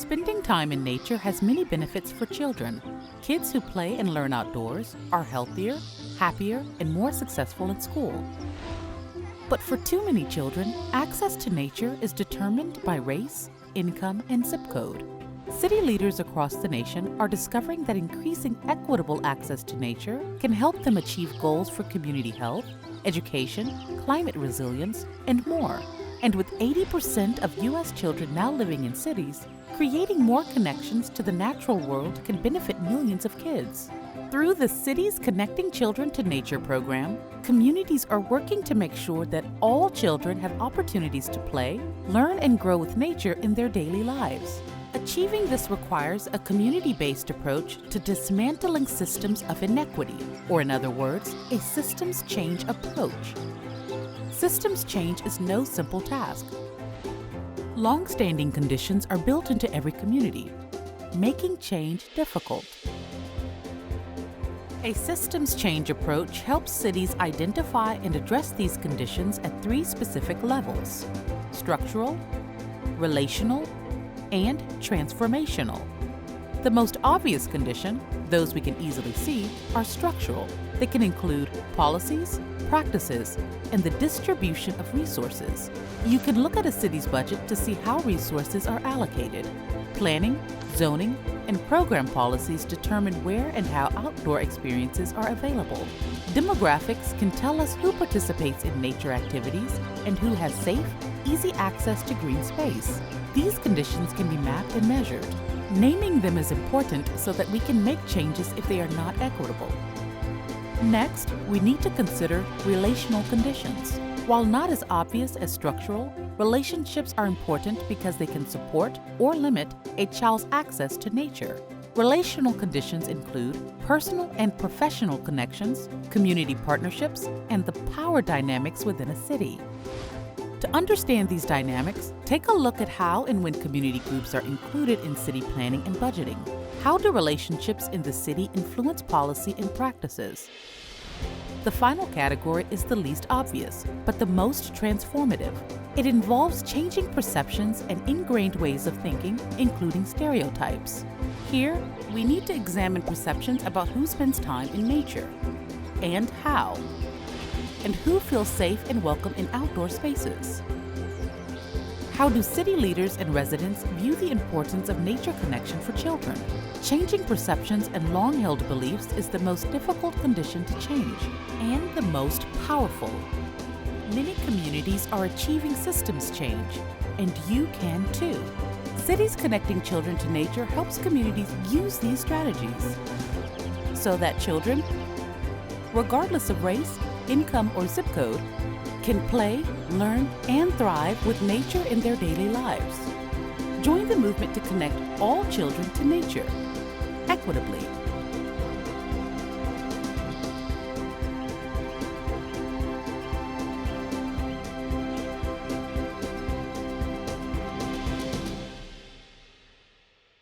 Spending time in nature has many benefits for children. Kids who play and learn outdoors are healthier, happier, and more successful in school. But for too many children, access to nature is determined by race, income, and zip code. City leaders across the nation are discovering that increasing equitable access to nature can help them achieve goals for community health, education, climate resilience, and more. And with 80% of U.S. children now living in cities, creating more connections to the natural world can benefit millions of kids. Through the Cities Connecting Children to Nature program, communities are working to make sure that all children have opportunities to play, learn, and grow with nature in their daily lives. Achieving this requires a community-based approach to dismantling systems of inequity, or in other words, a systems change approach. Systems change is no simple task. Long-standing conditions are built into every community, making change difficult. A systems change approach helps cities identify and address these conditions at 3 specific levels: structural, relational, and transformational. The most obvious condition, those we can easily see, are structural. They can include policies, practices, and the distribution of resources. You can look at a city's budget to see how resources are allocated. Planning, zoning, and program policies determine where and how outdoor experiences are available. Demographics can tell us who participates in nature activities and who has safe, easy access to green space. These conditions can be mapped and measured. Naming them is important so that we can make changes if they are not equitable. Next, we need to consider relational conditions. While not as obvious as structural, relationships are important because they can support or limit a child's access to nature. Relational conditions include personal and professional connections, community partnerships, and the power dynamics within a city. To understand these dynamics, take a look at how and when community groups are included in city planning and budgeting. How do relationships in the city influence policy and practices? The final category is the least obvious, but the most transformative. It involves changing perceptions and ingrained ways of thinking, including stereotypes. Here, we need to examine perceptions about who spends time in nature, and how, and who feels safe and welcome in outdoor spaces. How do city leaders and residents view the importance of nature connection for children? Changing perceptions and long-held beliefs is the most difficult condition to change, and the most powerful. Many communities are achieving systems change, and you can too. Cities Connecting Children to Nature helps communities use these strategies so that children, regardless of race, income, or zip code, can play, learn, and thrive with nature in their daily lives. Join the movement to connect all children to nature equitably.